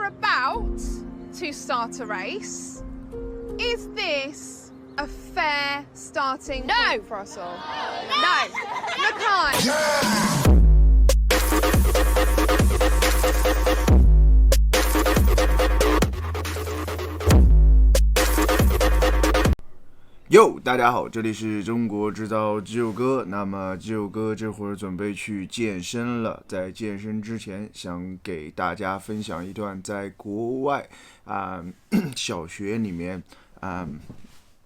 about to start a race, is this a fair starting point for us all? No. Mackay.哟，大家好，这里是中国制造基友哥。那么基友哥这会儿准备去健身了，在健身之前，想给大家分享一段在国外小学里面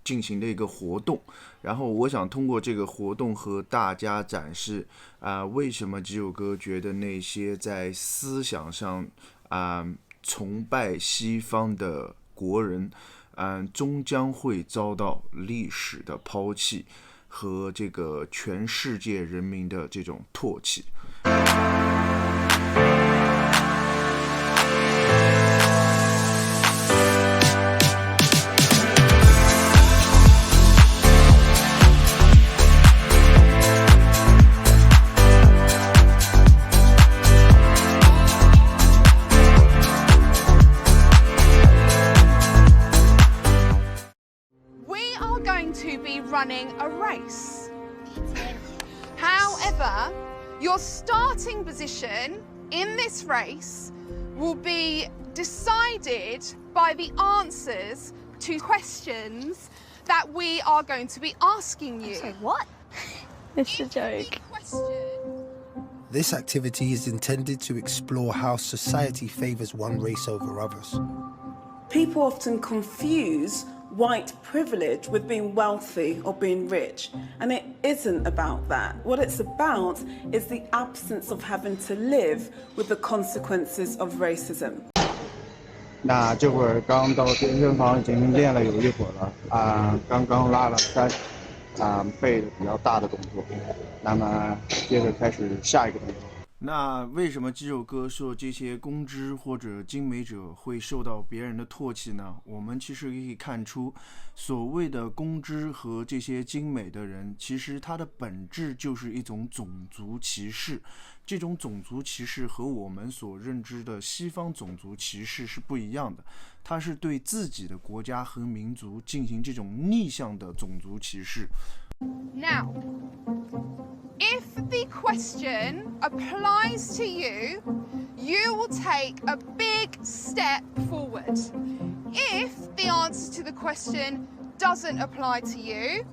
进行的一个活动。然后我想通过这个活动和大家展示为什么基友哥觉得那些在思想上崇拜西方的国人终将会遭到历史的抛弃和这个全世界人民的这种唾弃。Running a race. However, your starting position in this race will be decided by the answers to questions that we are going to be asking you. Sorry, what? It's a joke. This activity is intended to explore how society favours one race over others. People often confuse white privilege with being wealthy or being rich, and it isn't about that. What it's about is the absence of having to live with the consequences of racism. 那这会儿刚到健身房已经练了有一会儿了刚刚拉了3背的比较大的动作，那么接着开始下一个动作。那为什么基友哥说这些公知或者精美者会受到别人的唾弃呢？我们其实可以看出，所谓的公知和这些精美的人，其实它的本质就是一种种族歧视。这种种族歧视和我们所认知的西方种族歧视是不一样的，它是对自己的国家和民族进行这种逆向的种族歧视。Now, if the question applies to you, you will take a big step forward. If the answer to the question doesn't apply to you,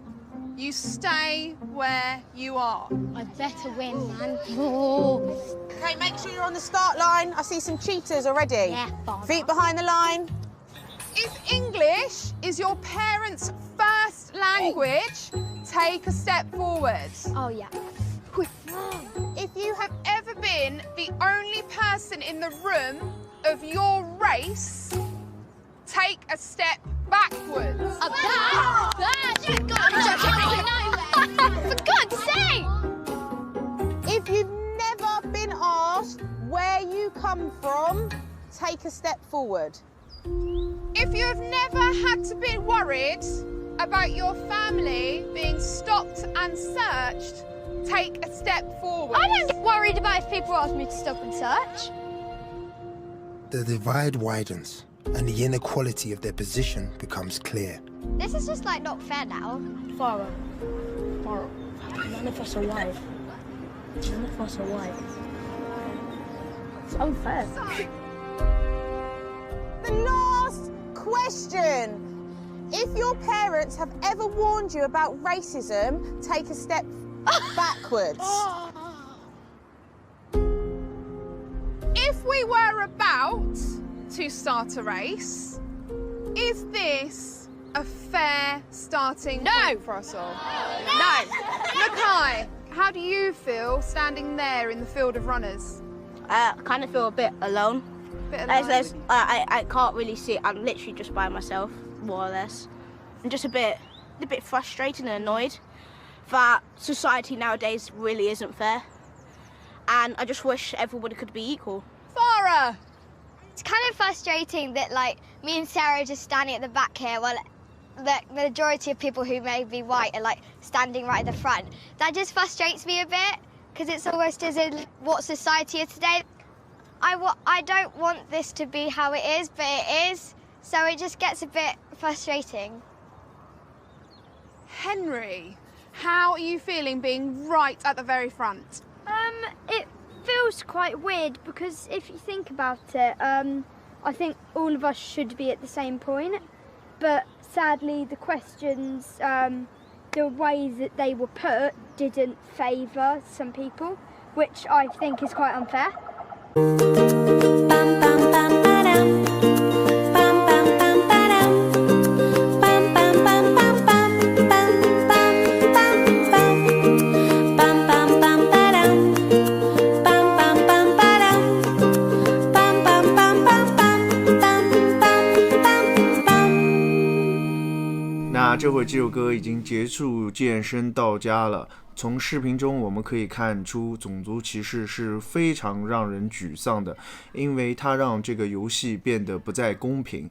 you stay where you are. I better win, man. Okay, make sure you're on the start line. I see some cheaters already. Yeah, feet behind the line. If English is your parents' first language, take a step forward. Oh, yeah. If you have ever been the only person in the room of your race, take a step backwards. For God's sake! If you've never been asked where you come from, take a step forward. If you have never had to be worried about your family being stopped and searched, take a step forward. I don't get worried about if people ask me to stop and search. The divide widens, and the inequality of their position becomes clear. This is just like not fair now. Farah, none of us are white. None of us are white. It's unfair. The last question. If your parents have ever warned you about racism, take a step backwards. If we were about to start a race, is this a fair starting point for us all? No. Mackay, how do you feel standing there in the field of runners? I kind of feel a bit alone. I can't really see. I'm literally just by myself, more or less. I'm just a bit frustrated and annoyed that society nowadays really isn't fair. And I just wish everybody could be equal. Farah! It's kind of frustrating that, like, me and Sarah are just standing at the back here while the majority of people who may be white are, like, standing right at the front. That just frustrates me a bit, because it's almost as in what society is today. I don't want this to be how it is, but it is, so it just gets a bit frustrating. Henry, how are you feeling being right at the very front? It feels quite weird because if you think about it, I think all of us should be at the same point, but sadly the questions, the way that they were put didn't favour some people, which I think is quite unfair.那这会这首歌已经结束健身到家了。从视频中我们可以看出，种族歧视是非常让人沮丧的，因为它让这个游戏变得不再公平。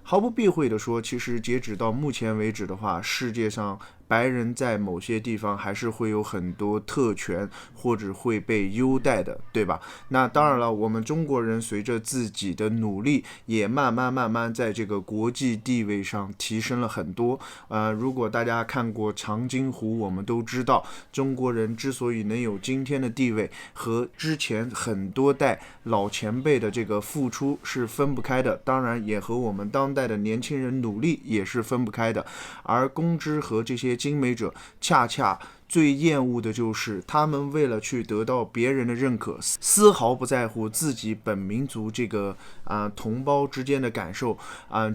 毫不避讳的说，其实截止到目前为止的话，世界上白人在某些地方还是会有很多特权或者会被优待的，对吧？那当然了，我们中国人随着自己的努力，也慢慢在这个国际地位上提升了很多。如果大家看过长津湖，我们都知道，中国人之所以能有今天的地位，和之前很多代老前辈的这个付出是分不开的，当然也和我们当代的年轻人努力也是分不开的。而公知和这些精美者恰恰最厌恶的就是他们为了去得到别人的认可，丝毫不在乎自己本民族这个同胞之间的感受，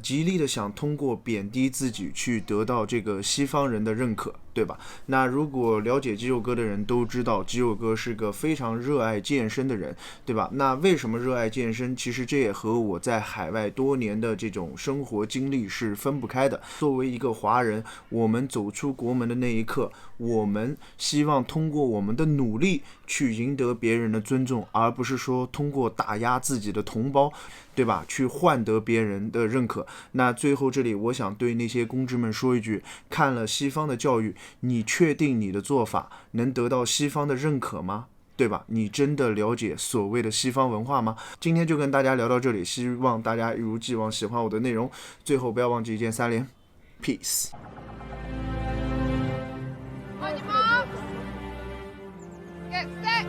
极力的想通过贬低自己去得到这个西方人的认可，对吧？那如果了解肌肉哥的人都知道，肌肉哥是个非常热爱健身的人，对吧？那为什么热爱健身？其实这也和我在海外多年的这种生活经历是分不开的。作为一个华人，我们走出国门的那一刻，我们希望通过我们的努力去赢得别人的尊重，而不是说通过打压自己的同胞，对吧？去换得别人的认可。那最后这里我想对那些公知们说一句，看了西方的教育，你确定你的做法能得到西方的认可吗？对吧？你真的了解所谓的西方文化吗？今天就跟大家聊到这里，希望大家一如既往喜欢我的内容。最后不要忘记一键3连 Peace。 On your marks, get set.